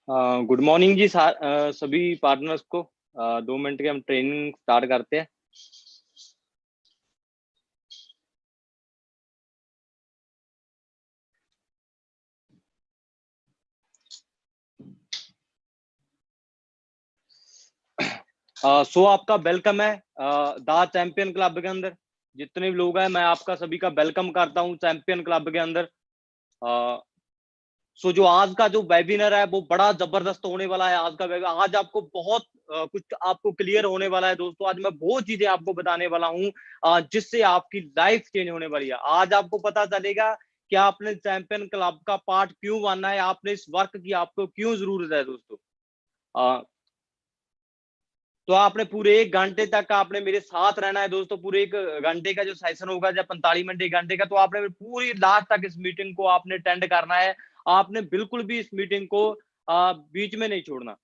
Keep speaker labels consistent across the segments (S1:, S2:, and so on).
S1: Good morning जी सभी partners को। 2 minute के हम ट्रेनिंग स्टार्ट करते हैं। सो आपका वेलकम है द चैंपियन क्लब के अंदर। जितने भी लोग हैं मैं आपका सभी का वेलकम करता हूं चैंपियन क्लब के अंदर। सो जो आज का जो वेबिनार है वो बड़ा जबरदस्त होने वाला है। आज का वेबिनार आज आपको बहुत कुछ आपको क्लियर होने वाला है दोस्तों। आज मैं बहुत चीजें आपको बताने वाला हूँ जिससे आपकी लाइफ चेंज होने वाली है। आज आपको पता चलेगा कि आपने चैंपियन क्लब का पार्ट क्यों बनना है, आपने इस वर्क की आपको क्यों जरूरत है दोस्तों। तो आपने पूरे 1 घंटे तक आपने मेरे साथ रहना है दोस्तों। पूरे 1 घंटे का जो सेशन होगा, जब 45 मिनट 1 घंटे का, तो आपने पूरी लास्ट तक इस मीटिंग को आपने अटेंड करना है। आपने बिल्कुल भी इस मीटिंग को बीच में नहीं छोड़ना।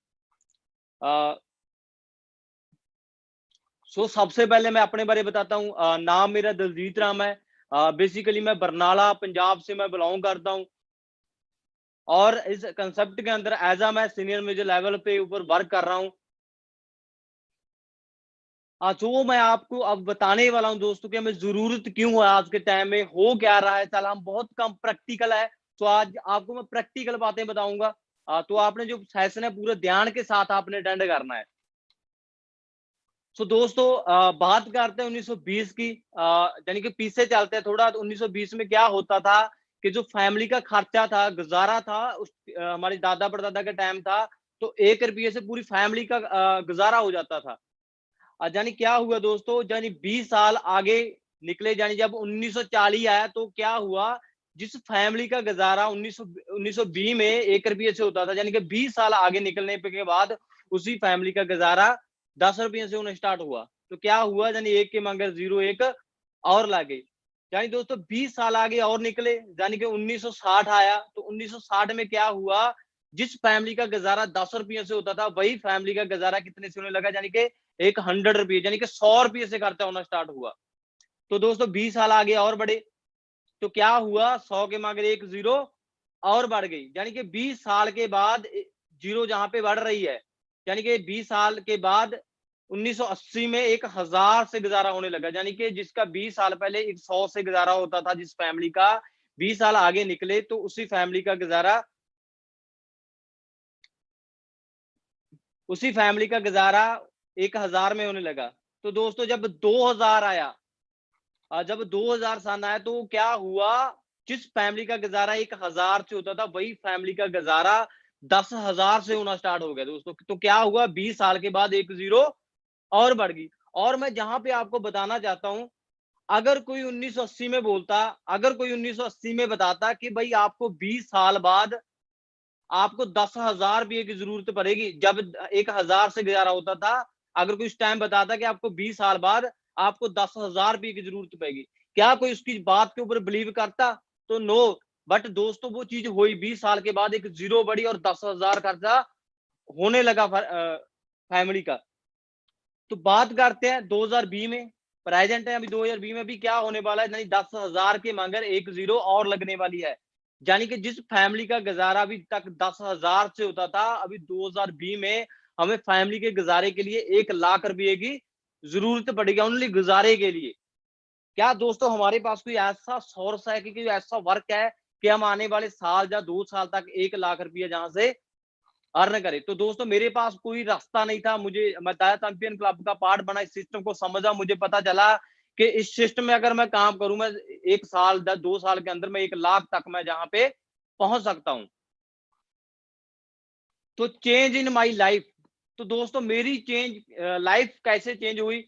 S1: सो सबसे पहले मैं अपने बारे में बताता हूँ। नाम मेरा दलजीत राम है। बेसिकली मैं बरनाला पंजाब से मैं बिलोंग करता हूँ और इस कंसेप्ट के अंदर एज मैं सीनियर मेजर लेवल पे ऊपर वर्क कर रहा हूँ। जो मैं आपको अब बताने वाला हूं दोस्तों कि हमें जरूरत क्यों है, आज के टाइम में हो क्या रहा है। चल हम बहुत कम प्रैक्टिकल है, तो आज आपको मैं प्रैक्टिकल बातें बताऊंगा। तो आपने जो सेशन है पूरे ध्यान के साथ आपने अटेंड करना है। तो दोस्तों बात करते हैं 1920 की। यानी कि पीछे चलते हैं थोड़ा। तो 1920 में क्या होता था कि जो फैमिली का खर्चा था, गुजारा था, उस हमारे दादा परदादा का टाइम था, तो 1 रुपये से पूरी फैमिली का गुजारा हो जाता था। जानी क्या हुआ दोस्तों, जानी 20 साल आगे निकले, जानी जब 1940 आया तो क्या हुआ, जिस फैमिली का गुजारा 1920 में 1 रुपये से होता था, यानी कि 20 साल आगे निकलने के बाद उसी फैमिली का गुजारा 10 रुपये से होना स्टार्ट हुआ। तो क्या हुआ, यानी एक के मगर जीरो एक और लागे। यानी दोस्तों 20 साल आगे और निकले, यानी कि 1960 आया। तो 1960 में क्या हुआ, जिस फैमिली का गुजारा 10 रुपये से होता था, वही फैमिली का गुजारा कितने से होने लगा, यानी कि 100 रुपये, यानी कि 100 रुपये से खर्चा होना स्टार्ट हुआ। तो दोस्तों 20 साल आगे और बढ़े, तो क्या हुआ, 100 के मगर एक जीरो और बढ़ गई, यानी कि 20 साल के बाद जीरो जहां पे बढ़ रही है, यानी कि 20 साल के बाद 1980 में 1000 से गुजारा होने लगा। यानी कि जिसका 20 साल पहले 100 से गुजारा होता था, जिस फैमिली का 20 साल आगे निकले तो उसी फैमिली का गुजारा गुजारा 1000 में होने लगा। तो दोस्तों जब 2000 आया, जब 2000 सन आया तो क्या हुआ, जिस फैमिली का गुजारा 1000 से होता था, वही फैमिली का गुजारा 10,000 से होना स्टार्ट हो गया दोस्तों। तो क्या हुआ, 20 साल के बाद एक जीरो और बढ़ गई। और मैं जहां पे आपको बताना चाहता हूं, अगर कोई 1980 में बोलता, अगर कोई 1980 में बताता कि भाई आपको 20 साल बाद आपको 10,000 रुपये की जरूरत पड़ेगी, जब 1000 से गुजारा होता था, अगर कोई उस टाइम बताता कि आपको 20 साल बाद आपको 10,000 रुपये की जरूरत पड़ेगी, क्या कोई उसकी बात के ऊपर बिलीव करता? तो नो। बट दोस्तों वो चीज हुई, 20 साल के बाद एक जीरो बढ़ी और 10,000 खर्चा होने लगा फैमिली का। तो बात करते हैं 2020 में, प्रेजेंट है अभी 2020 में भी क्या होने वाला है, यानी 10,000 के मगर एक जीरो और लगने वाली है। यानी कि जिस फैमिली का गुजारा अभी तक 10,000 से होता था, अभी 2020 में हमें फैमिली के गुजारे के लिए 1 लाख रुपए की जरूरत पड़ेगी, ओनली गुजारे के लिए। क्या दोस्तों हमारे पास कोई ऐसा सोर्स है कि कोई ऐसा वर्क है कि हम आने वाले साल या 2 साल तक 1 लाख रुपया जहां से अर्न करे? तो दोस्तों मेरे पास कोई रास्ता नहीं था। मुझे मैं चैंपियन क्लब का पार्ट बना, इस सिस्टम को समझा, मुझे पता चला कि इस सिस्टम में अगर मैं काम करूं, मैं 1 साल 2 साल के अंदर मैं 1 लाख तक मैं जहां पे पहुंच सकता हूं। तो चेंज इन माई लाइफ। तो दोस्तों मेरी चेंज लाइफ कैसे चेंज हुई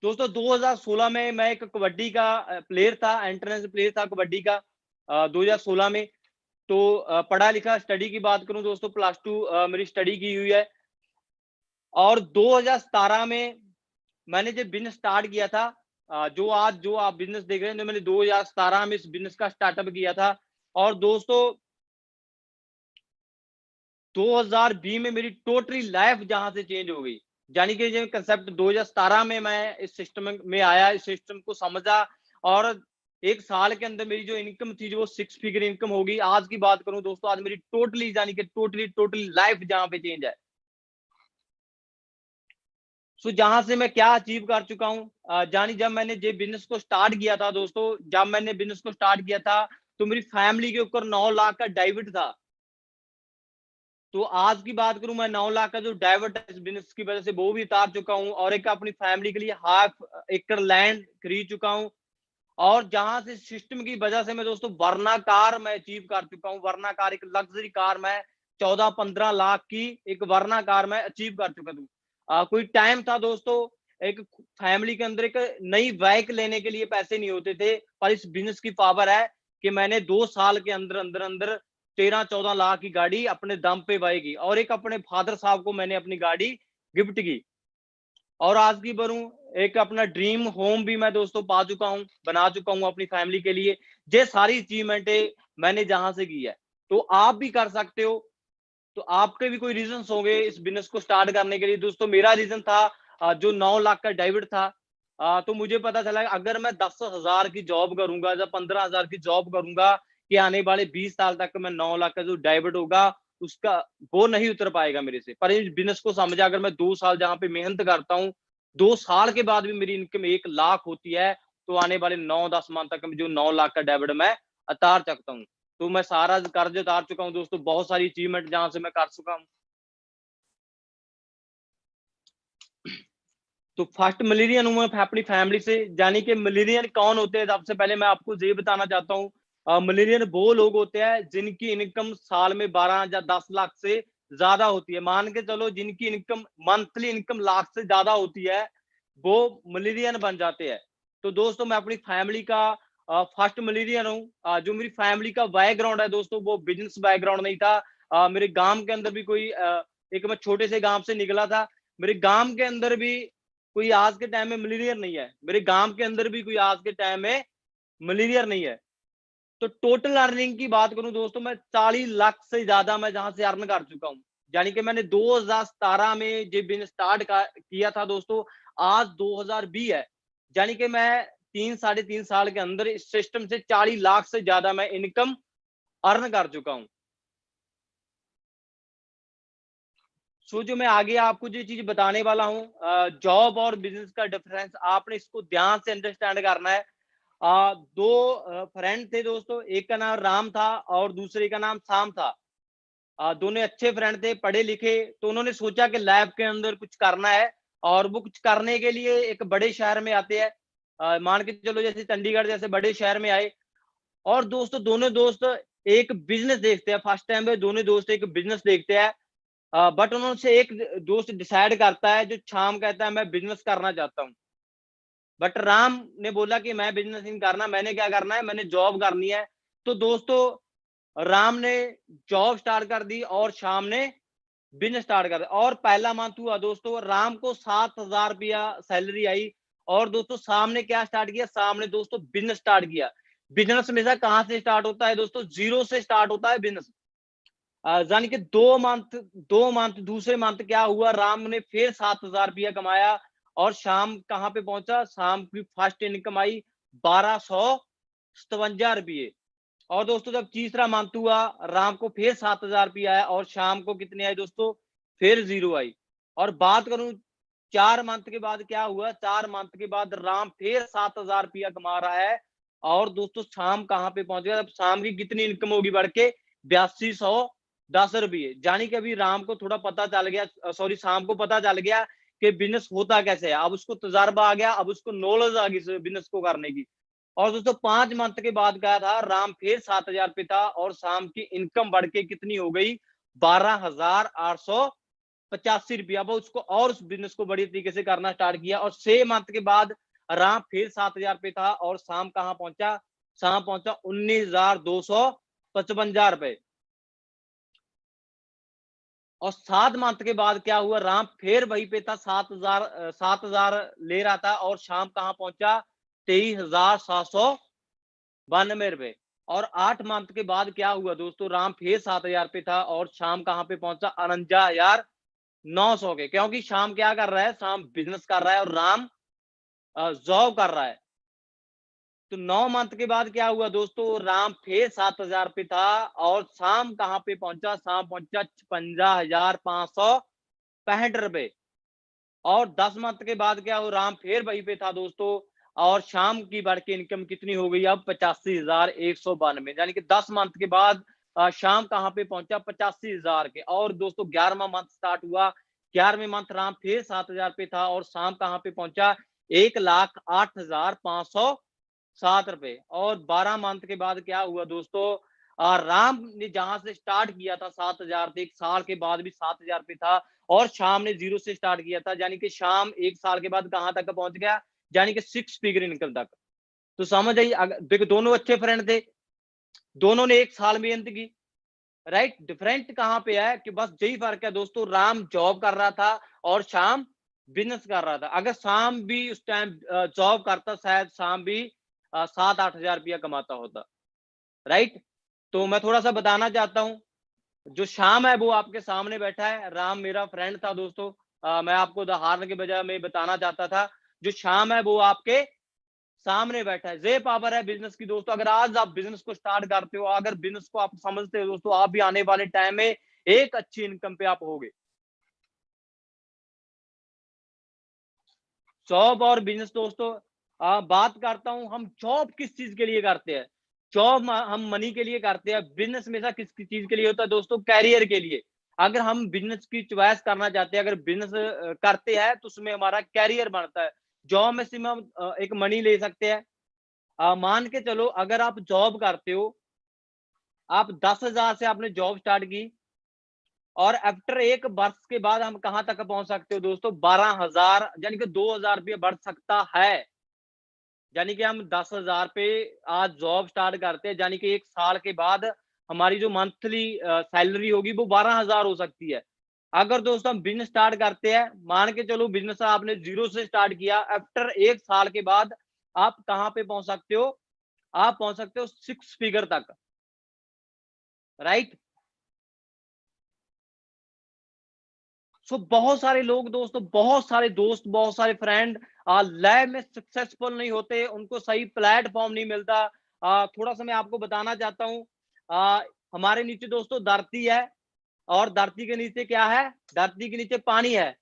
S1: दोस्तों, 2016 में मैं एक कबड्डी का प्लेयर था, एंट्रेंस प्लेयर था कबड्डी का 2016 में। तो पढ़ा लिखा स्टडी की बात करूं दोस्तों, +2 मेरी स्टडी की हुई है। और 2017 में मैंने जब बिजनेस स्टार्ट किया था, जो आज जो आप बिजनेस देख रहे हैं, तो मैंने 2017 में इस बिजनेस का स्टार्टअप किया था। और दोस्तों 2020 में मेरी टोटली लाइफ जहां से चेंज हो गई। यानी कि जो कंसेप्ट 2017 में मैं इस सिस्टम में आया, इस सिस्टम को समझा, और 1 साल के अंदर मेरी जो इनकम थी, जो वो 6 फिगर इनकम हो गई। आज की बात करूँ दोस्तों, आज मेरी टोटली यानी कि टोटली लाइफ जहाँ पे चेंज है। सो जहाँ से मैं क्या अचीव कर चुका हूँ, जानी जब मैंने ये बिज़नेस को स्टार्ट किया था दोस्तों, जब मैंने बिज़नेस को स्टार्ट किया था, तो मेरी फैमिली के ऊपर 9 लाख का डेबिट था। तो आज की बात करूँ, मैं 9 लाख का जो डेबिट है इस बिज़नेस की वज़ह से, वो भी उतार चुका हूँ और एक अपनी फैमिली के लिए हाफ एकड़ लैंड खरीद चुका हूँ। और जहाँ से सिस्टम की वजह से मैं दोस्तों वर्ना कार मैं अचीव कर चुका हूँ। वर्ना कार एक लग्ज़री कार मैं 14-15 लाख की एक वर्ना कार मैं अचीव कर चुका हूँ। कोई टाइम था दोस्तों, एक फैमिली के अंदर एक नई बाइक लेने के लिए पैसे नहीं होते थे, पर इस बिज़नेस की पावर है कि मैंने 2 साल के अंदर 13-14 लाख की गाड़ी अपने दम पे बाय की और एक अपने फादर साहब को मैंने अपनी गाड़ी गिफ्ट की। और आज की बढ़ूँ, एक अपना ड्रीम होम भी मैं दोस्तों पा चुका हूँ, बना चुका हूँ अपनी फैमिली के लिए। ये सारी अचीवमेंटें मैंने जहाँ से की है, तो आप भी कर सकते हो। तो आपके भी कोई रीज़न्स होंगे इस बिज़नेस को स्टार्ट करने के लिए। दोस्तों मेरा रीज़न था जो 9 लाख का डेबिट था। तो मुझे पता चला अगर मैं 10,000 की जॉब करूँगा या 15,000 की जॉब करूँगा, कि आने वाले 20 साल तक मैं 9 लाख का जो डेबिट होगा, उसका वो नहीं उतर पाएगा मेरे से। पर इस बिज़नेस को समझा, अगर मैं 2 साल जहाँ पे मेहनत करता हूँ, 2 साल के बाद भी मेरी इनकम 1 लाख होती है, तो आने वाले 9-10 मंथ तक जो 9 लाख का डेबिट मैं उतार सकता हूँ। तो मैं सारा कर्ज़ उतार चुका हूँ दोस्तों, बहुत सारी अचीवमेंट जहाँ से मैं कर चुका हूँ। तो फर्स्ट मिलेनियन हूँ मैं अपनी फैमिली से, यानी कि मिलेनियन कौन होते हैं? सबसे पहले मैं आपको ये बताना चाहता हूँ, मिलेनियन वो लोग होते हैं जिनकी इनकम साल में 12 या 10 लाख से ज़्यादा होती है। मान के चलो जिनकी इनकम मंथली इनकम लाख से ज़्यादा होती है, वो मिलेनियन बन जाते हैं। तो दोस्तों मैं अपनी फैमिली का फर्स्ट मिलेनियन हूँ। जो मेरी फैमिली का बैकग्राउंड है दोस्तों, वो बिज़नेस बैकग्राउंड नहीं था। मेरे गाँव के अंदर भी कोई एक मैं छोटे से गाँव से निकला था। मेरे गाँव के अंदर भी कोई आज के टाइम में मिलीनियर नहीं है। मेरे गाँव के अंदर भी कोई आज के टाइम में मिलीनियर नहीं है। तो टोटल अर्निंग की बात करूँ दोस्तों, मैं 40 लाख से ज़्यादा मैं जहाँ से अर्न कर चुका हूँ। यानी कि मैंने 2017 में ये बिज़नेस स्टार्ट किया था दोस्तों, आज 2020 है। यानी कि मैं 3 साढ़े 3 साल के अंदर इस सिस्टम से 40 लाख से ज़्यादा मैं इनकम अर्न कर चुका हूँ। जो मैं आगे आपको जो चीज़ बताने वाला हूँ, जॉब और बिज़नेस का डिफरेंस आपने इसको ध्यान से अंडरस्टैंड करना है। 2 फ्रेंड थे दोस्तों, एक का नाम राम था और दूसरे का नाम शाम था। दोनों अच्छे फ्रेंड थे, पढ़े-लिखे, तो उन्होंने सोचा कि लैब के अंदर कुछ करना है और वो कुछ करने के लिए एक बड़े शहर में आते हैं। मान के चलो जैसे चंडीगढ़ जैसे बड़े शहर में आए और दोस्तों दोनों दोस्त एक बिज़नेस देखते हैं। फर्स्ट टाइम पे दोनों दोस्त एक बिज़नेस देखते हैं। बट उन्होंने से एक दोस्त डिसाइड करता है, जो शाम कहता है मैं बिज़नेस करना चाहता हूँ। बट राम ने बोला कि मैं बिज़नेस नहीं करना, मैंने क्या करना है, मैंने जॉब करनी है। तो दोस्तों राम ने जॉब स्टार्ट कर दी और शाम ने बिज़नेस स्टार्ट कर दिया और पहला मंथ हुआ दोस्तों, राम को 7,000 रुपया सैलरी आई और दोस्तों शाम ने क्या स्टार्ट किया, शाम ने दोस्तों बिज़नेस स्टार्ट किया। बिज़नेस हमेशा कहाँ से स्टार्ट होता है दोस्तों? ज़ीरो से स्टार्ट होता है बिज़नेस। यानी कि 2 मंथ दूसरे मंथ क्या हुआ, राम ने फिर 7,000 रुपया कमाया और शाम कहाँ पे पहुँचा, शाम की फर्स्ट इनकम आई 1,257 रुपये। और दोस्तों जब तीसरा मंथ हुआ, राम को फिर 7,000 रुपया आया और शाम को कितने आए दोस्तों, फिर 0 आई। और बात करूँ 4 मंथ के बाद क्या हुआ, 4 मंथ के बाद राम फिर 7,000 रुपया कमा रहा है और दोस्तों शाम कहाँ पे पहुँच गया, अब शाम की कितनी इनकम होगी बढ़ के 8210 रुपये। यानी कि अभी राम को थोड़ा पता चल गया, सॉरी शाम को पता चल गया कि बिज़नेस होता कैसे है। अब उसको तजुर्बा आ गया, अब उसको नॉलेज आ गई इस बिज़नेस को करने की। और दोस्तों 5 मंथ के बाद क्या था, राम फिर 7,000 पे था और शाम की इनकम बढ़ के कितनी हो गई 12,885 रुपया। अब उसको और उस बिज़नेस को बड़ी तरीके से करना स्टार्ट किया और 6 मंथ के बाद राम फिर 7,000 पे था और शाम कहाँ पहुँचा, शाम पहुँचा 19,255 रुपए। और 7 मंथ के बाद क्या हुआ, राम फिर वहीं पे था, 7,000 ले रहा था और शाम कहाँ पहुँचा 23,792 रुपए। और 8 मंथ के बाद क्या हुआ दोस्तों, राम फिर 7,000 पे था और शाम कहाँ पे पहुँचा 49,900 के, क्योंकि शाम क्या कर रहा है, शाम बिज़नेस कर रहा है और राम जॉब कर रहा है। तो 9 मंथ के बाद क्या हुआ दोस्तों, राम फिर 7,000 पे था और शाम कहाँ पे पहुंचा, शाम पहुंचा 55,565 रुपए। और 10 मंथ के बाद क्या हुआ, राम फिर वहीं पे था दोस्तों और शाम की बढ़ के इनकम कितनी हो गई अब 85,192, यानी कि 10 मंथ के बाद शाम कहाँ पे पहुंचा 85,000 के। और दोस्तों 11वां मंथ स्टार्ट हुआ, 11वें मंथ राम फिर 7,000 पे था और शाम कहाँ पे पहुंचा 1,08,507 रुपए। और 12 मंथ के बाद क्या हुआ दोस्तों, राम ने जहां से स्टार्ट किया था 7,000 से, 1 साल के बाद भी 7,000 पे था और शाम ने 0 से स्टार्ट किया था, यानी कि शाम 1 साल के बाद कहां तक पहुंच गया, यानी कि 6 फिगर इनकम तक। तो समझ आई, देखो दोनों अच्छे फ्रेंड थे, दोनों ने 1 साल मेहनत की, राइट। डिफरेंट कहां पे है कि बस यही फर्क है दोस्तों, राम जॉब कर रहा था और शाम बिजनेस कर रहा था। अगर शाम भी उस टाइम जॉब करता, शायद शाम भी 7-8 हजार रुपया कमाता होता, राइट। तो मैं थोड़ा सा बताना चाहता हूँ, जो शाम है वो आपके सामने बैठा है, राम मेरा फ्रेंड था दोस्तों। मैं आपको उदाहरण के बजाय मैं बताना चाहता था, जो शाम है वो आपके सामने बैठा है। ये पावर है बिजनेस की दोस्तों। अगर आज आप बिजनेस को स्टार्ट करते हो, अगर बिजनेस को आप समझते हो दोस्तों, आप भी आने वाले टाइम में एक अच्छी इनकम पे आप होगे। जॉब और बिजनेस दोस्तों, बात करता हूं, हम जॉब किस चीज के लिए करते हैं। जॉब हम मनी के लिए करते हैं, बिजनेस हमेशा किस चीज के लिए होता है दोस्तों, कैरियर के लिए। अगर हम बिजनेस की चॉइस करना चाहते हैं, अगर बिजनेस करते हैं तो उसमें हमारा कैरियर बनता है। जॉब में सिर्फ हम एक मनी ले सकते हैं। मान के चलो, अगर आप जॉब करते हो, आप 10,000 से आपने जॉब स्टार्ट की और आफ्टर 1 वर्ष के बाद हम कहां तक पहुंच सकते हो दोस्तों, 12,000, यानी कि 2,000 रुपया बढ़ सकता है। यानी कि हम 10,000 पे आज जॉब स्टार्ट करते हैं, यानी कि 1 साल के बाद हमारी जो मंथली सैलरी होगी वो 12,000 हो सकती है। अगर दोस्तों हम बिजनेस स्टार्ट करते हैं, मान के चलो बिजनेस आपने 0 से स्टार्ट किया, आफ्टर 1 साल के बाद आप कहां पे पहुंच सकते हो, आप पहुंच सकते हो 6 फिगर तक, राइट। सो बहुत सारे लोग दोस्तों, बहुत सारे दोस्त, बहुत सारे फ्रेंड लाइफ में सक्सेसफुल नहीं होते, उनको सही प्लेटफॉर्म नहीं मिलता। थोड़ा सा मैं आपको बताना चाहता हूँ, हमारे नीचे दोस्तों धरती है और धरती के नीचे क्या है, धरती के नीचे पानी है।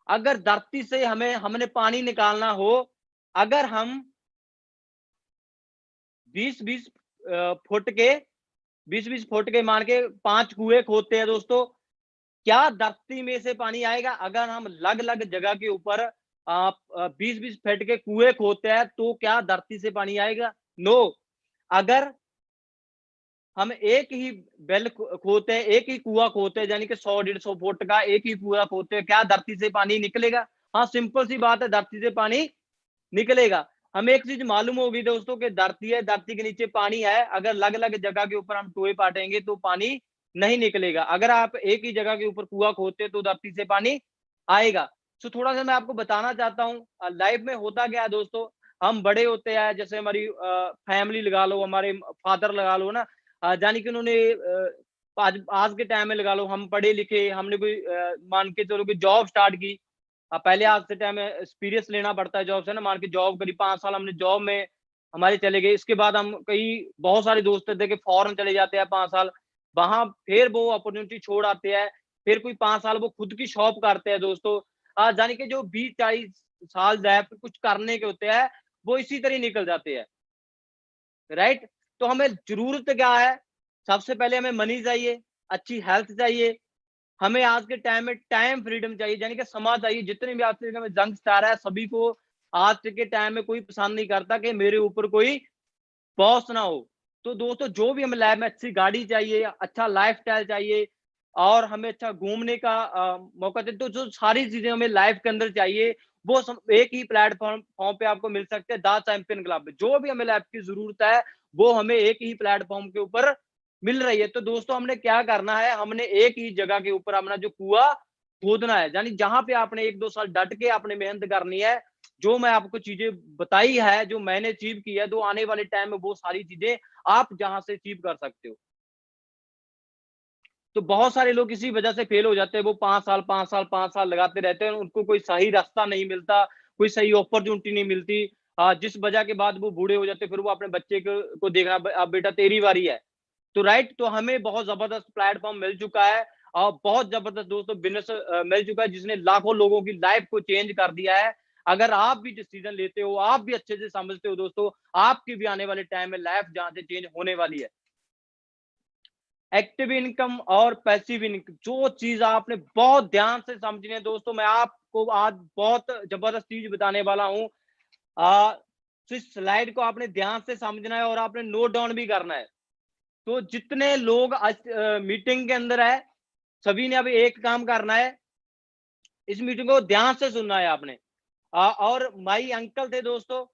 S1: अगर धरती से हमने पानी निकालना हो, अगर हम 20-20 फुट के, 20-20 फुट के मान के 5 कुएं खोदते हैं दोस्तों, क्या धरती में से पानी आएगा? अगर हम अलग-अलग जगह के ऊपर 20-20 फीट के कुएँ खोदते हैं, तो क्या धरती से पानी आएगा? नो। अगर हम एक ही वेल खोदते हैं, एक ही कुआँ खोदते हैं, यानी कि 100-150 फुट का एक ही कुआँ खोदते हैं, क्या धरती से पानी निकलेगा? हाँ, सिंपल सी बात है, धरती से पानी निकलेगा। हमें एक चीज़ मालूम होगी दोस्तों कि धरती है, धरती के नीचे पानी है, अगर अलग-अलग जगह के ऊपर हम टोए पाटेंगे तो पानी नहीं निकलेगा। अगर आप एक ही जगह के ऊपर कुआँ खोदते तो धरती से पानी आएगा। सो थोड़ा-सा मैं आपको बताना चाहता हूँ, लाइफ में होता क्या है दोस्तों, हम बड़े होते हैं, जैसे हमारी फैमिली लगा लो, हमारे फादर लगा लो ना, यानी कि उन्होंने आज आज के टाइम में लगा लो, हम पढ़े-लिखे, हमने कोई मान के चलो कि जॉब स्टार्ट की। पहले आज के टाइम में एक्सपीरियंस लेना पड़ता है जॉब से ना, मान के जॉब करी 5 साल हमने जॉब में हमारे चले गए। इसके बाद हम कई बहुत सारे दोस्त थे कि फॉरेन चले जाते हैं 5 साल, वहाँ फिर वो अपॉर्च्युनिटी छोड़ आते हैं, फिर कोई 5 साल वो खुद की शॉप करते हैं दोस्तों। यानी कि जो 20-40 साल गैप कुछ करने के होते हैं, वो इसी तरह निकल जाते हैं, राइट? तो हमें ज़रूरत क्या है? सबसे पहले हमें मनी चाहिए, अच्छी हेल्थ चाहिए, हमें आज के टाइम में टाइम फ्रीडम चाहिए, यानी कि समाज चाहिए। जितने भी आज के में जंग स्टार है, सभी को आज के टाइम में कोई पसंद नहीं करता कि मेरे ऊपर कोई बॉस ना हो। तो दोस्तों जो भी हमें लाइफ में अच्छी गाड़ी चाहिए, अच्छा लाइफ़स्टाइल चाहिए और हमें अच्छा घूमने का मौका चाहिए, तो जो सारी चीज़ें हमें लाइफ के अंदर चाहिए, वो सब एक ही प्लेटफ़ॉर्म फॉर्म पे आपको मिल सकते हैं, द चैंपियन क्लब। जो भी हमें लाइफ की ज़रूरत है, वो हमें एक ही प्लेटफ़ॉर्म के ऊपर मिल रही है। तो दोस्तों हमने क्या करना है, हमने एक ही जगह के ऊपर अपना जो कुआँ खोदना है, यानी जहाँ पे आपने 1-2 साल डट के आपने मेहनत करनी है। जो मैं आपको चीज़ें बताई है, जो मैंने अचीव की है, तो आने वाले टाइम में वो सारी चीज़ें आप जहाँ से अचीव कर सकते हो। तो बहुत सारे लोग इसी वजह से फेल हो जाते हैं, वो 5 साल, 5 साल, 5 साल लगाते रहते हैं, उनको कोई सही रास्ता नहीं मिलता, कोई सही अपॉर्च्युनिटी नहीं मिलती। जिस वजह के बाद वो बूढ़े हो जाते, फिर वो अपने बच्चे को देखना, अब बेटा तेरी बारी है। तो राइट, तो हमें बहुत जबरदस्त प्लेटफॉर्म मिल चुका है और बहुत जबरदस्त दोस्तों बिजनेस मिल चुका है, जिसने लाखों लोगों की लाइफ को चेंज कर दिया है। अगर आप भी डिसीजन लेते हो, आप भी अच्छे से समझते हो दोस्तों, आपकी भी आने वाले टाइम में लाइफ जहां से चेंज होने वाली है। एक्टिव इनकम और पैसिव इनकम, जो चीज आपने बहुत ध्यान से समझनी है दोस्तों, मैं आपको आज बहुत जबरदस्त चीज बताने वाला हूँ। तो इस स्लाइड को आपने ध्यान से समझना है और आपने नोट डाउन भी करना है। तो जितने लोग आज मीटिंग के अंदर है, सभी ने अभी एक काम करना है, इस मीटिंग को ध्यान से सुनना है आपने। और माई अंकल थे दोस्तों,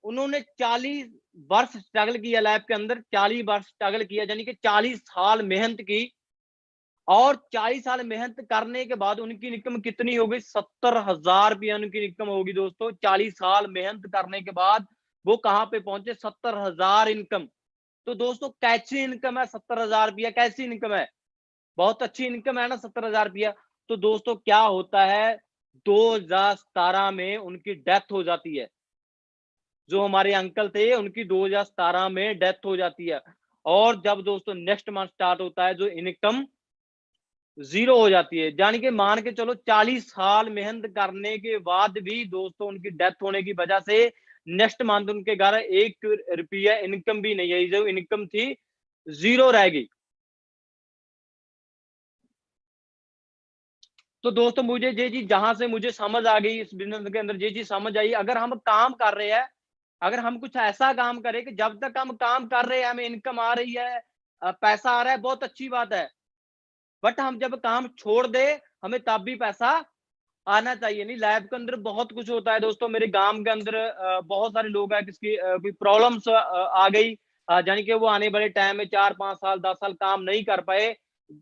S1: उन्होंने 40 वर्ष स्ट्रगल किया लाइफ के अंदर, 40 वर्ष स्ट्रगल किया, यानी कि 40 साल मेहनत की। और 40 साल मेहनत करने के बाद उनकी इनकम कितनी हो गई? 70,000 रुपया उनकी इनकम होगी दोस्तों। 40 साल मेहनत करने के बाद वो कहां पे पहुंचे? 70,000 इनकम। तो दोस्तों कैसी इनकम है 70,000 रुपया? कैसी इनकम है? बहुत अच्छी इनकम है ना 70,000 रुपया। तो दोस्तों क्या होता है, 2017 में उनकी डेथ हो जाती है। जो हमारे अंकल थे उनकी 2017 में डेथ हो जाती है। और जब दोस्तों नेक्स्ट मंथ स्टार्ट होता है, जो इनकम जीरो हो जाती है। यानी कि मान के चलो 40 साल मेहनत करने के बाद भी दोस्तों उनकी डेथ होने की वजह से नेक्स्ट मंथ उनके घर 1 रुपया इनकम भी नहीं है। जो इनकम थी जीरो रह गई। तो दोस्तों मुझे ये चीज जहां से मुझे समझ आ गई, इस बिजनेस के अंदर ये चीज समझ आई, अगर हम काम कर रहे हैं, अगर हम कुछ ऐसा काम करें कि जब तक हम काम कर रहे हैं हमें इनकम आ रही है, पैसा आ रहा है, बहुत अच्छी बात है। बट हम जब काम छोड़ दे, हमें तब भी पैसा आना चाहिए। नहीं, लाइफ के अंदर बहुत कुछ होता है दोस्तों। मेरे गांव के अंदर बहुत सारे लोग हैं किसकी कोई प्रॉब्लम्स आ गई, यानी कि वो आने वाले टाइम में 4-5 साल 10 साल काम नहीं कर पाए,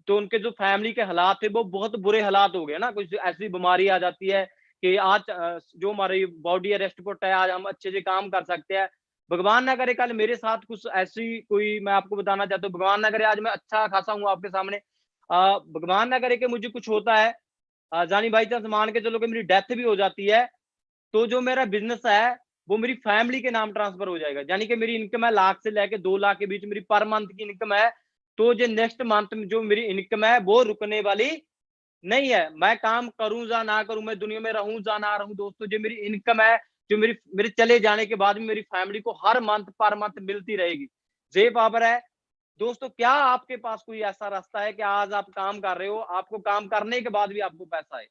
S1: तो उनके जो फैमिली के हालात थे वो बहुत बुरे हालात हो गए ना। कुछ ऐसी बीमारी आ जाती है कि आज जो हमारी बॉडी है रेस्ट पुट है, आज हम अच्छे से काम कर सकते हैं। भगवान ना करे कल मेरे साथ कुछ ऐसी कोई, मैं आपको बताना चाहता हूँ, भगवान ना करे आज मैं अच्छा खासा हूँ आपके सामने, भगवान ना करे कि मुझे कुछ होता है, जानी बाई चांस मान के चलो कि मेरी डेथ भी हो जाती है, तो जो मेरा बिजनेस है वो मेरी फैमिली के नाम ट्रांसफर हो जाएगा। यानी कि मेरी इनकम है लाख से लेके 2 लाख के बीच मेरी पर मंथ की इनकम है। तो जो नेक्स्ट मंथ में जो मेरी इनकम है वो रुकने वाली नहीं है। मैं काम करूं या ना करूं, मैं दुनिया में रहूं या ना रहूं दोस्तों, जो मेरी इनकम है, जो मेरी मेरे चले जाने के बाद भी मेरी फैमिली को हर मंथ पर मंथ मिलती रहेगी। जे पावर है दोस्तों। क्या आपके पास कोई ऐसा रास्ता है कि आज आप काम कर रहे हो, आपको काम करने के बाद भी आपको पैसा है?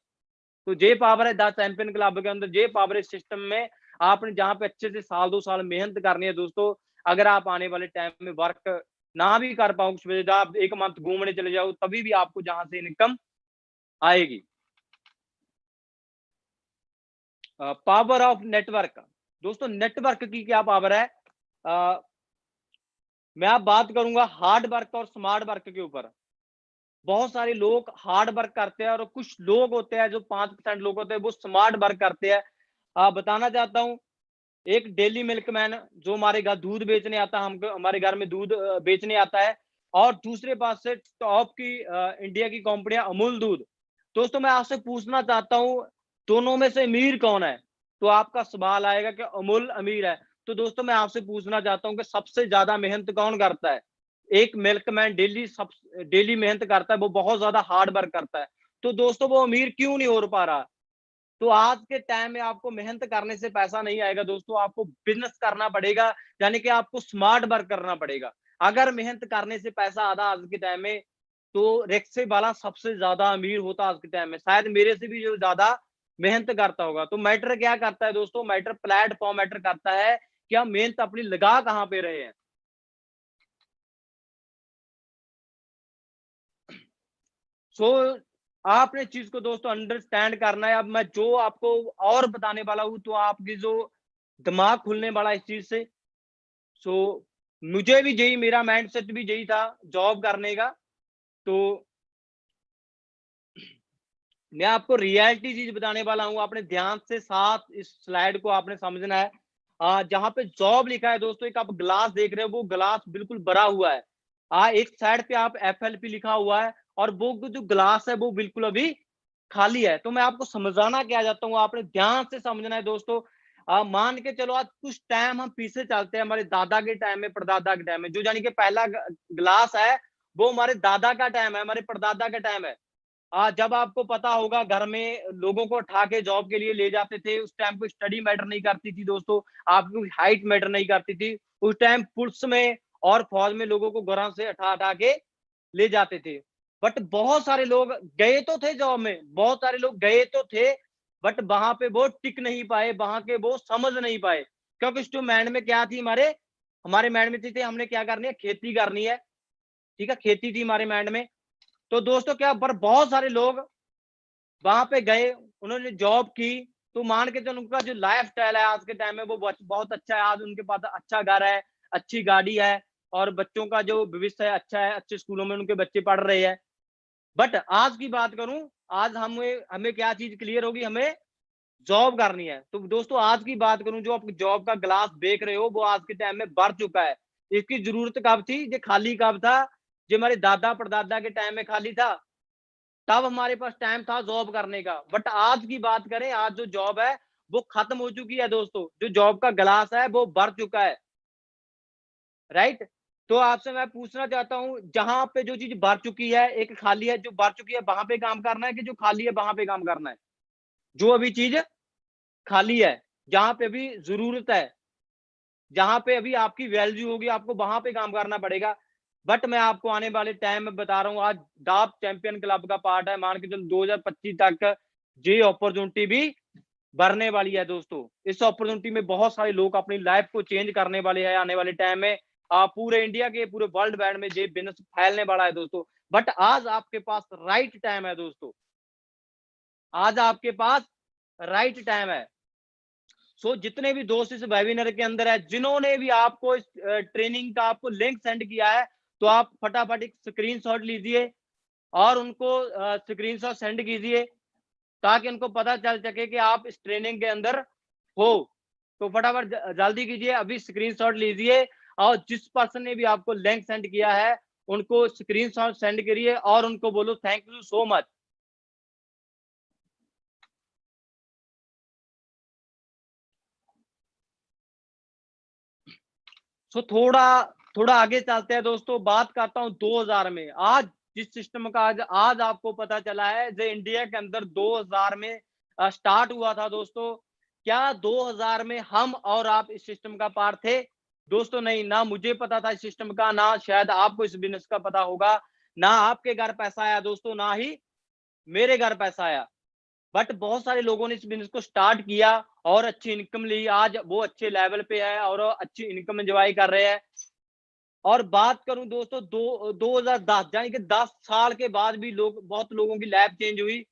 S1: तो जे पावर है द चैंपियन क्लब के अंदर, जे पावर इस सिस्टम में आपने जहां पे अच्छे से साल 2 साल मेहनत करनी है दोस्तों। अगर आप आने वाले टाइम में वर्क ना भी कर पाओ, कुछ वजह आप 1 मंथ घूमने चले जाओ, तभी भी आपको जहां से इनकम आएगी। पावर ऑफ नेटवर्क दोस्तों, नेटवर्क की क्या पावर है? आ, मैं आप बात करूंगा हार्ड वर्क और स्मार्ट वर्क के ऊपर। बहुत सारे लोग हार्ड वर्क करते हैं और कुछ लोग होते हैं जो 5% लोग होते हैं वो स्मार्ट वर्क करते हैं। बताना चाहता हूँ, एक डेली मिल्कमैन जो हमारे घर दूध बेचने आता है, हमको हमारे घर में दूध बेचने आता है, और दूसरे पास से टॉप की इंडिया की कंपनियां अमूल दूध। दोस्तों मैं आपसे पूछना चाहता हूँ, दोनों में से अमीर कौन है? तो आपका सवाल आएगा कि अमूल अमीर है। तो दोस्तों मैं आपसे पूछना चाहता हूँ कि सबसे ज्यादा मेहनत कौन करता है? एक मिल्कमैन डेली मेहनत करता है, वो बहुत ज्यादा हार्ड वर्क करता है। तो दोस्तों वो अमीर क्यों नहीं हो पा रहा? तो आज के टाइम में आपको मेहनत करने से पैसा नहीं आएगा दोस्तों, आपको बिजनेस करना पड़ेगा। यानी कि आपको स्मार्ट वर्क करना पड़ेगा। अगर मेहनत करने से पैसा आता आज के टाइम में, तो रिक्शे वाला सबसे ज्यादा अमीर होता आज के टाइम में, शायद मेरे से भी जो ज्यादा मेहनत करता होगा। तो मैटर क्या करता है दोस्तों? मैटर प्लेटफॉर्म मैटर करता है कि हम मेहनत अपनी लगा कहाँ पे रहे हैं। सो आपने चीज को दोस्तों अंडरस्टैंड करना है। अब मैं जो आपको और बताने वाला हूं, तो आपकी जो दिमाग खुलने वाला इस चीज से। सो मुझे भी यही, मेरा माइंडसेट भी यही था जॉब करने का। तो मैं आपको रियलिटी चीज बताने वाला हूँ, आपने ध्यान से साथ इस स्लाइड को आपने समझना है। जहां पे जॉब लिखा है दोस्तों, एक आप ग्लास देख रहे हो, वो ग्लास बिल्कुल भरा हुआ है। एक साइड पे आप FLP लिखा हुआ है, और वो जो ग्लास है वो बिल्कुल अभी खाली है। तो मैं आपको समझाना क्या चाहता हूँ, आपने ध्यान से समझना है दोस्तों। मान के चलो आज कुछ टाइम हम पीछे चलते हैं, हमारे दादा के टाइम में, परदादा के टाइम में, जो यानी कि पहला ग्लास है वो हमारे दादा का टाइम है, हमारे परदादा का टाइम है। जब आपको पता होगा घर में लोगों को उठा के जॉब के लिए ले जाते थे, उस टाइम पे स्टडी मैटर नहीं करती थी दोस्तों, आपकी हाइट मैटर नहीं करती थी। उस टाइम पुलिस में और फौज में लोगों को घरों से उठा के ले जाते थे। बट बहुत सारे लोग गए तो थे जॉब में, बहुत सारे लोग गए तो थे, बट वहां पे वो टिक नहीं पाए, वहां के वो समझ नहीं पाए, क्योंकि उस माइंड में क्या थी, हमारे हमारे माइंड में थी हमने क्या करनी है, खेती करनी है। ठीक है, खेती थी हमारे माइंड में। तो दोस्तों क्या, पर बहुत सारे लोग वहां पे गए, उन्होंने जॉब की, तो मान के चलो उनका जो लाइफ स्टाइल है आज के टाइम में वो बहुत अच्छा है। आज उनके पास अच्छा घर है, अच्छी गाड़ी है, और बच्चों का जो भविष्य है अच्छा है, अच्छे स्कूलों में उनके बच्चे पढ़ रहे हैं। बट आज की बात करूं, आज हमें हमें क्या चीज क्लियर होगी, हमें जॉब करनी है। तो दोस्तों आज की बात करूं, जो आप जॉब का ग्लास देख रहे हो वो आज के टाइम में भर चुका है। इसकी जरूरत कब थी, ये खाली कब था, जो हमारे दादा परदादा के टाइम में खाली था, तब हमारे पास टाइम था जॉब करने का। बट आज की बात करें, आज जो जॉब है वो खत्म हो चुकी है दोस्तों, जो जॉब का गिलास है वो भर चुका है। राइट। तो आपसे मैं पूछना चाहता हूं, जहां पे जो चीज भर चुकी है, एक खाली है, जो भर चुकी है वहां पे काम करना है, कि जो खाली है वहां पे काम करना है। जो अभी चीज खाली है, जहां पे अभी जरूरत है, जहां पे अभी आपकी वैल्यू होगी, आपको वहां पे काम करना पड़ेगा। बट मैं आपको आने वाले टाइम में बता रहा हूँ, आज डाब चैंपियन क्लब का पार्ट है, मान के चलो 2025 तक ये अपॉर्चुनिटी भी बढ़ने वाली है दोस्तों। इस अपॉर्चुनिटी में बहुत सारे लोग अपनी लाइफ को चेंज करने वाले हैं आने वाले टाइम में। पूरे इंडिया के, पूरे वर्ल्ड वाइड में ये बिजनेस फैलने वाला है दोस्तों। बट आज आपके पास राइट टाइम है दोस्तों, आज आपके पास राइट टाइम है। सो जितने भी दोस्त इस वेबिनार के अंदर है, जिन्होंने भी आपको इस ट्रेनिंग का आपको लिंक सेंड किया है, तो आप फटाफट एक स्क्रीनशॉट लीजिए और उनको स्क्रीनशॉट सेंड कीजिए, ताकि उनको पता चल सके कि आप इस ट्रेनिंग के अंदर हो। तो फटाफट जल्दी कीजिए, अभी स्क्रीनशॉट लीजिए, और जिस पर्सन ने भी आपको लिंक सेंड किया है उनको स्क्रीनशॉट सेंड करिए और उनको बोलो थैंक यू सो मच। सो थोड़ा थोड़ा आगे चलते हैं दोस्तों, बात करता हूं 2000 में। आज जिस सिस्टम का आज आपको पता चला है, जो इंडिया के अंदर 2000 में स्टार्ट हुआ था दोस्तों, क्या 2000 में हम और आप इस सिस्टम का पार्ट थे दोस्तों? नहीं, ना मुझे पता था इस सिस्टम का, ना शायद आपको इस बिजनेस का पता होगा, ना आपके घर पैसा आया दोस्तों, ना ही मेरे घर पैसा आया। बट बहुत सारे लोगों ने इस बिजनेस को स्टार्ट किया और अच्छी इनकम ली, आज वो अच्छे लेवल पे है और अच्छी इनकम एंजॉय कर रहे हैं। और बात करूं दोस्तों, 2010 यानी कि 10 साल के बाद भी लोग, बहुत लोगों की लाइफ चेंज हुई।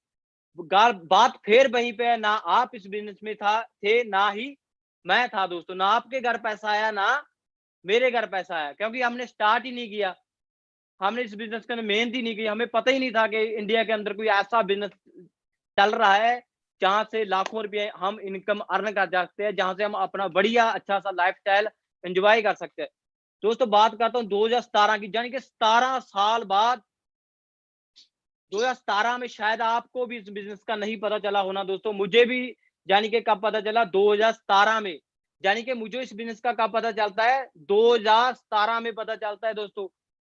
S1: बात फिर वहीं पे है, ना आप इस बिजनेस में थे, ना ही मैं था दोस्तों, ना आपके घर पैसा आया, ना मेरे घर पैसा आया, क्योंकि हमने स्टार्ट ही नहीं किया, हमने इस बिजनेस के अंदर मेहनत ही नहीं की। हमें पता ही नहीं था कि इंडिया के अंदर कोई ऐसा बिजनेस चल रहा है जहां से लाखों रुपए हम इनकम अर्न कर सकते हैं, जहां से हम अपना बढ़िया अच्छा सा लाइफस्टाइल एंजॉय कर सकते हैं। दोस्तों बात करता हूँ 2017 की, यानी कि 17 साल बाद, 2017 में शायद आपको भी इस बिजनेस का नहीं पता चला होना दोस्तों, मुझे भी यानी कि कब पता चला, 2017 में। यानी कि मुझे इस बिजनेस का कब पता चलता है, 2017 में पता चलता है दोस्तों।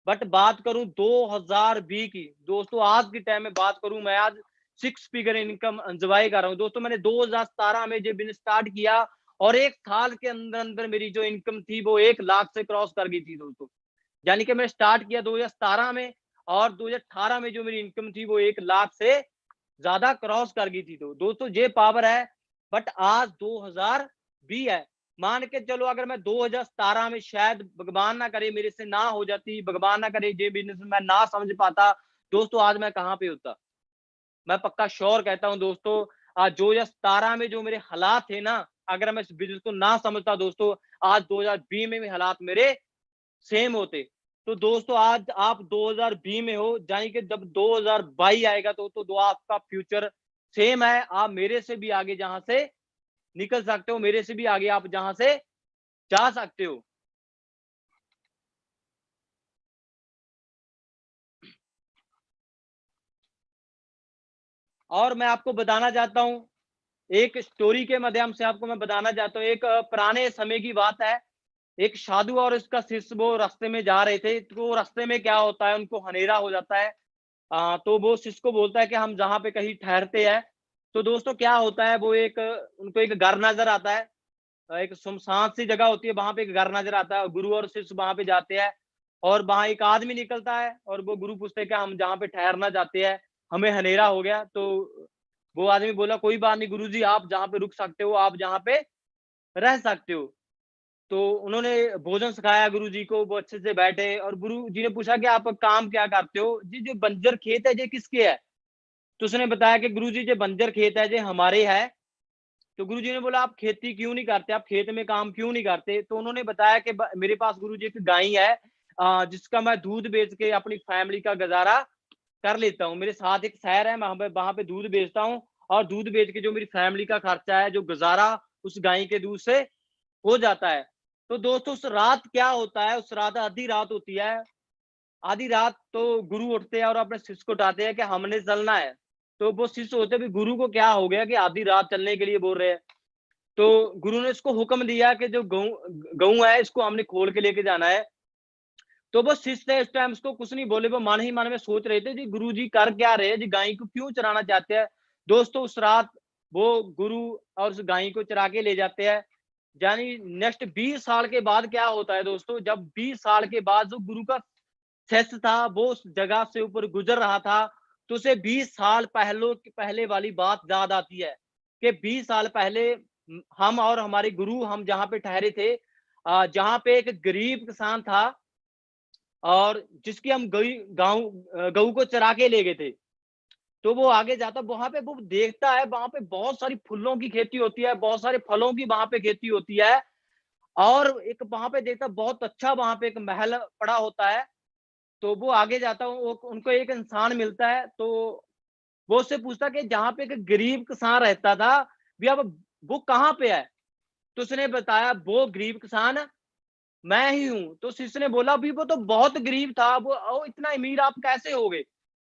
S1: बट बात करूं 2020 की दोस्तों, आज के टाइम में बात करूं, मैं आज 6 फिगर इनकम एंजॉय कर रहा हूं दोस्तों। मैंने 2017 में जो बिजनेस स्टार्ट किया, और एक साल के अंदर अंदर मेरी जो इनकम थी वो 1 लाख से क्रॉस कर गई थी दोस्तों। यानी कि मैंने स्टार्ट किया 2017 में, और 2018 में जो मेरी इनकम थी वो 1 लाख से ज्यादा क्रॉस कर गई थी। तो दोस्तों ये पावर है। बट आज 2020 है, मान के चलो अगर मैं 2017 में शायद भगवान ना करे मेरे से ना हो जाती, भगवान ना करे ये बिजनेस मैं ना समझ पाता दोस्तों, आज मैं कहाँ पे होता? मैं पक्का श्योर कहता हूँ दोस्तों, आज 2017 में जो मेरे हालात थे ना, अगर मैं इस बिजनेस को ना समझता दोस्तों, आज 2020 में भी हालात मेरे सेम होते। तो दोस्तों आज आप 2020 में हो, यानी कि जब 2022 आएगा तो आपका फ्यूचर सेम है, आप मेरे से भी आगे जहां से निकल सकते हो, मेरे से भी आगे आप जहां से जा सकते हो। और मैं आपको बताना चाहता हूं, एक स्टोरी के माध्यम से आपको मैं बताना चाहता हूँ। एक पुराने समय की बात है। एक साधु और उसका शिष्य वो रास्ते में जा रहे थे, तो रास्ते में क्या होता है, उनको अंधेरा हो जाता है। तो वो शिष्य को बोलता है कि हम जहाँ पे कहीं ठहरते हैं। तो दोस्तों क्या होता है, वो एक उनको एक घर नज़र आता है। एक सुनसान सी जगह होती है, वहाँ पे एक घर नज़र आता है। गुरु और शिष्य वहाँ पे जाते हैं और वहाँ एक आदमी निकलता है और वो गुरु पूछते हैं कि हम जहाँ पे ठहरना चाहते हैं, हमें अंधेरा हो गया। तो वो आदमी बोला, कोई बात नहीं गुरुजी, आप जहाँ पे रुक सकते हो, आप जहाँ पे रह सकते हो। तो उन्होंने भोजन सिखाया गुरुजी को, वो अच्छे से बैठे और गुरुजी ने पूछा कि आप काम क्या करते हो? जी, जो बंजर खेत है, ये किसके है? तो उसने बताया कि गुरुजी, जो बंजर खेत है, ये हमारे है। तो गुरुजी ने बोला, आप खेती क्यों नहीं करते? आप खेत में काम क्यों नहीं करते? तो उन्होंने बताया कि मेरे पास गुरुजी एक गाय है, जिसका मैं दूध बेच के अपनी फैमिली का गुजारा कर लेता हूँ। मेरे साथ एक शहर है, मैं वहाँ पे दूध बेचता हूँ और दूध बेच के जो मेरी फैमिली का खर्चा है, जो गुजारा उस गाय के दूध से हो जाता है। तो दोस्तों उस रात क्या होता है, उस रात आधी रात होती है। आधी रात तो गुरु उठते हैं और अपने शिष्य को उठाते हैं कि हमने चलना है। तो वो शिष्य होते हैं, गुरु को क्या हो गया कि आधी रात चलने के लिए बोल रहे हैं। तो गुरु ने इसको हुक्म दिया कि जो गऊ गऊ है, इसको हमने खोल के लेके जाना है। तो वो शिष्य थे, उस टाइम उसको कुछ नहीं बोले, वो मन ही मन में सोच रहे थे जी गुरुजी कर क्या रहे हैं, जी गाय को क्यों चराना चाहते हैं। दोस्तों उस रात वो गुरु और उस गाय को चरा के ले जाते हैं। यानी नेक्स्ट 20 साल के बाद क्या होता है दोस्तों, जब 20 साल के बाद जो गुरु का शिष्य था, वो उस जगह से ऊपर गुजर रहा था, तो उसे 20 साल पहले वाली बात याद आती है कि 20 साल पहले हम और हमारे गुरु हम जहाँ पे ठहरे थे, जहाँ पे एक गरीब किसान था और जिसकी हम गऊ को चरा के ले गए थे। तो वो आगे जाता, वहाँ पे वो देखता है, वहाँ पे बहुत सारी फूलों की खेती होती है, बहुत सारे फलों की वहाँ पे खेती होती है और एक वहाँ पे देखता बहुत अच्छा वहाँ पे एक महल पड़ा होता है। तो वो आगे जाता, वो उनको एक इंसान मिलता है, तो वो उससे पूछता कि जहाँ पे एक गरीब किसान रहता था, भैया वो कहाँ पे है? तो उसने बताया, वो गरीब किसान मैं ही हूँ। तो शिष्य ने बोला, अभी वो तो बहुत गरीब था, वो इतना अमीर आप कैसे हो गए?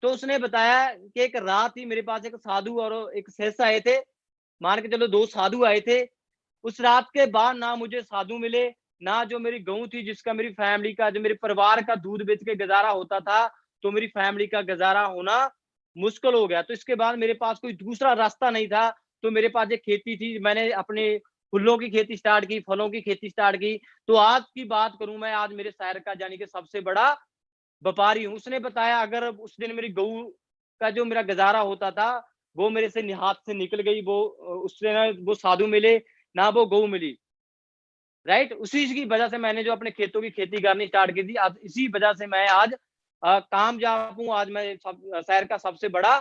S1: तो उसने बताया कि एक रात ही मेरे पास एक साधु और एक शिष्य आए थे। मान के चलो 2 साधु आए थे। उस रात के बाद ना मुझे साधु मिले, ना जो मेरी गऊ थी जिसका मेरी फैमिली का, जो मेरे परिवार का दूध बेच के गुज़ारा होता था, तो मेरी फैमिली का गुज़ारा होना मुश्किल हो गया। तो इसके बाद मेरे पास कोई दूसरा रास्ता नहीं था, तो मेरे पास एक खेती थी, मैंने अपने फूलों की खेती स्टार्ट की, फलों की खेती स्टार्ट की। तो आज की बात करूँ मैं, आज मेरे शहर का यानी कि सबसे बड़ा व्यापारी हूँ। उसने बताया, अगर उस दिन मेरी गऊ का जो मेरा गुज़ारा होता था, वो मेरे से हाथ से निकल गई, उससे ना वो साधु मिले, ना वो गऊ मिली, राइट? उसी की वजह से मैंने जो अपने खेतों की खेती करनी स्टार्ट की थी, आज इसी वजह से मैं आज कामयाब हूँ, आज मैं शहर का सबसे बड़ा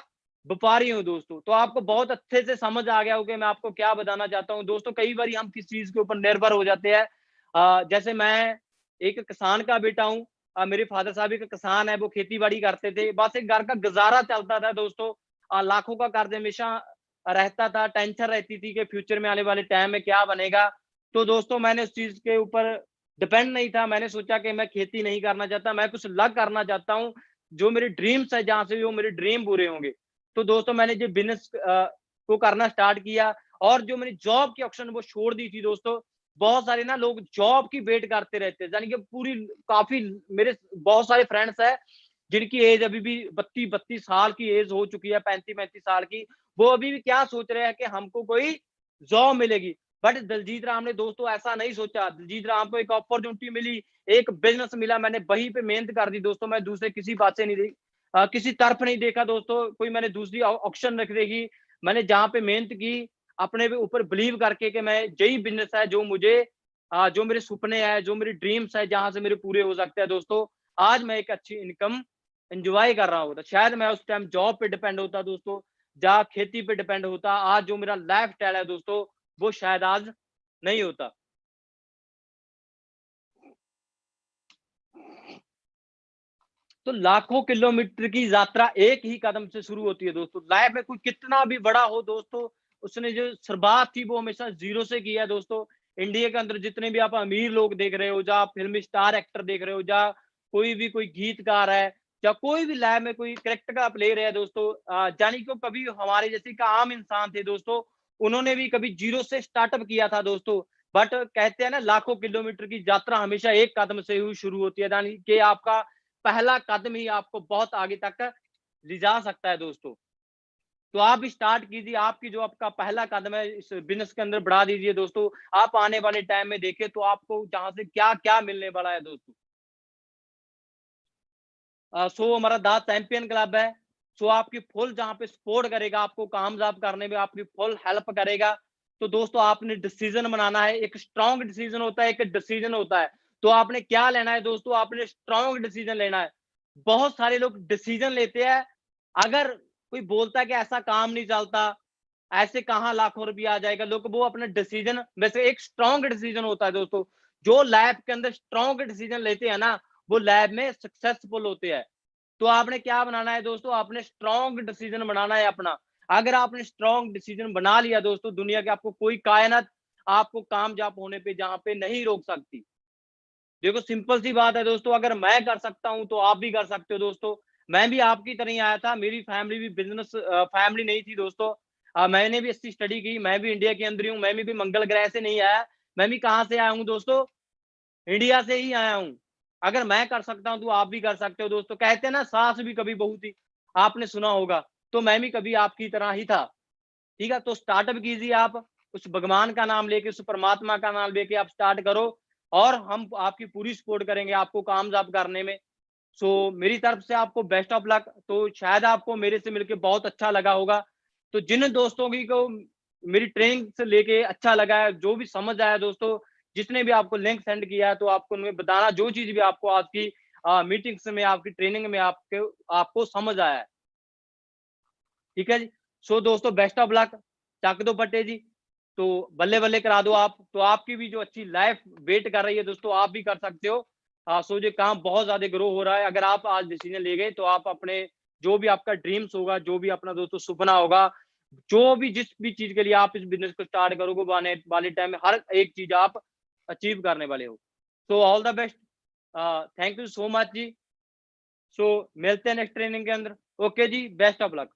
S1: व्यापारी हूँ दोस्तों। तो आपको बहुत अच्छे से समझ आ गया होगा मैं आपको क्या बताना चाहता हूँ। दोस्तों कई बारी हम किस चीज़ के ऊपर निर्भर हो जाते हैं। जैसे मैं एक किसान का बेटा हूँ, मेरे फादर साहब एक किसान है, वो खेती-बाड़ी करते थे, बस एक घर का गुज़ारा चलता था दोस्तों। लाखों का कर्ज़ हमेशा रहता था, टेंशन रहती थी कि फ्यूचर में आने वाले टाइम में क्या बनेगा। तो दोस्तों मैंने उस चीज़ के ऊपर डिपेंड नहीं था, मैंने सोचा कि मैं खेती नहीं करना चाहता, मैं कुछ अलग करना चाहता हूँ, जो मेरे ड्रीम्स है, जहाँ से वो मेरे ड्रीम पूरे होंगे। तो दोस्तों मैंने जो बिज़नेस को करना स्टार्ट किया और जो मेरी जॉब की ऑप्शन वो छोड़ दी थी दोस्तों। बहुत सारे ना लोग जॉब की वेट करते रहते हैं, यानी कि पूरी काफ़ी मेरे बहुत सारे फ्रेंड्स हैं, जिनकी एज अभी भी 32-32 साल की एज हो चुकी है, 35-35 साल की। वो अभी भी क्या सोच रहे हैं कि हमको कोई जॉब मिलेगी। बट दिलजीत राम ने दोस्तों ऐसा नहीं सोचा। दिलजीत राम को एक अपॉर्चुनिटी मिली, एक बिज़नेस मिला, मैंने वहीं पे मेहनत कर दी दोस्तों। मैं दूसरे किसी बात से नहीं किसी तरफ नहीं देखा दोस्तों, कोई मैंने दूसरी ऑप्शन रख देखी। मैंने जहाँ पे मेहनत की, अपने पे ऊपर बिलीव करके कि मैं यही बिज़नेस है जो मुझे जो मेरे सपने हैं, जो मेरे ड्रीम्स हैं, जहाँ से मेरे पूरे हो सकते हैं दोस्तों। आज मैं एक अच्छी इनकम एन्जॉय कर रहा होता। शायद मैं उस टाइम जॉब पे डिपेंड होता दोस्तों, या खेती पे डिपेंड होता। आज जो मेरा लाइफ़स्टाइल है दोस्तों, वो शायद आज नहीं होता। तो लाखों किलोमीटर की यात्रा एक ही कदम से शुरू होती है दोस्तों। लाइफ में कोई कितना भी बड़ा हो दोस्तों, उसने जो शुरुआत थी वो हमेशा ज़ीरो से की है दोस्तों। इंडिया के अंदर जितने भी आप अमीर लोग देख रहे हो, या फ़िल्मी स्टार एक्टर देख रहे हो, या कोई गीतकार है, या कोई भी लाइफ में कोई कैरेक्टर का प्लेयर है दोस्तों, यानी कि कभी हमारे जैसे एक आम इंसान थे दोस्तों, उन्होंने भी कभी जीरो से स्टार्टअप किया था दोस्तों। बट कहते हैं ना, लाखों किलोमीटर की यात्रा हमेशा एक कदम से ही शुरू होती है, यानी कि आपका पहला कदम ही आपको बहुत आगे तक ले जा सकता है दोस्तों। तो आप भी स्टार्ट कीजिए, आपकी जो आपका पहला कदम है इस बिज़नेस के अंदर बढ़ा दीजिए दोस्तों। आप आने वाले टाइम में देखिए तो आपको जहाँ से क्या-क्या मिलने वाला है दोस्तों। सो हमारा द चैंपियन क्लब है। सो आपकी फुल जहाँ पे सपोर्ट करेगा, आपको कामयाब करने में आपकी फुल हेल्प करेगा। तो दोस्तों आपने डिसीजन बनाना है, एक स्ट्रॉन्ग डिसीजन होता है, एक डिसीजन होता है। तो आपने क्या लेना है दोस्तों, आपने स्ट्रॉन्ग डिसीजन लेना है। बहुत सारे लोग डिसीजन लेते हैं, अगर कोई बोलता है कि ऐसा काम नहीं चलता, ऐसे कहाँ लाखों रुपया आ जाएगा, लोग वो अपना डिसीजन वैसे एक स्ट्रॉन्ग डिसीजन होता है दोस्तों। जो लैब के अंदर स्ट्रॉन्ग डिसीजन लेते हैं ना, वो लैब में सक्सेसफुल होते हैं। तो आपने क्या बनाना है दोस्तों, आपने स्ट्रॉन्ग डिसीजन बनाना है अपना। अगर आपने स्ट्रॉन्ग डिसीजन बना लिया दोस्तों, दुनिया के आपको कोई कायनात आपको कामयाब होने पे जहाँ पे नहीं रोक सकती। देखो सिंपल सी बात है दोस्तों, अगर मैं कर सकता हूँ तो आप भी कर सकते हो दोस्तों। मैं भी आपकी तरह ही आया था, मेरी फैमिली भी बिज़नेस फैमिली नहीं थी दोस्तों। मैंने भी अच्छी स्टडी की, मैं भी इंडिया के अंदर ही हूँ, मैं भी मंगल ग्रह से नहीं आया। मैं भी कहाँ से आया हूँ दोस्तों, इंडिया से ही आया हूँ। अगर मैं कर सकता हूँ तो आप भी कर सकते हो दोस्तों। कहते हैं ना, सास भी कभी बहू थी, आपने सुना होगा। तो मैं भी कभी आपकी तरह ही था। ठीक है? तो स्टार्टअप कीजिए आप, उस भगवान का नाम लेके, उस परमात्मा का नाम लेके आप स्टार्ट करो और हम आपकी पूरी सपोर्ट करेंगे आपको कामयाब करने में। सो मेरी तरफ से आपको बेस्ट ऑफ लक। तो शायद आपको मेरे से मिलके बहुत अच्छा लगा होगा। तो जिन दोस्तों की को मेरी ट्रेनिंग से लेके अच्छा लगा है, जो भी समझ आया दोस्तों, जिसने भी आपको लिंक सेंड किया है, तो आपको उन्हें बताना जो चीज़ भी आपको आपकी मीटिंग्स में, आपकी ट्रेनिंग में आपके आपको समझ आया है। ठीक है जी? सो दोस्तों बेस्ट ऑफ लक, चक दो पट्टे जी। तो बल्ले-बल्ले करा दो आप, तो आपकी भी जो अच्छी लाइफ वेट कर रही है दोस्तों, आप भी कर सकते हो। सो ये काम बहुत ज़्यादा ग्रो हो रहा है, अगर आप आज डिसीजन ले गए तो आप अपने जो भी आपका ड्रीम्स होगा, जो भी अपना दोस्तों सपना होगा, जो भी जिस भी चीज़ के लिए आप इस बिज़नेस को स्टार्ट करोगे, वो आने वाले टाइम में हर एक चीज़ आप अचीव करने वाले हो। So all the best. Thank you so much जी। सो मिलते हैं नेक्स्ट ट्रेनिंग के अंदर। ओके जी, बेस्ट ऑफ लक।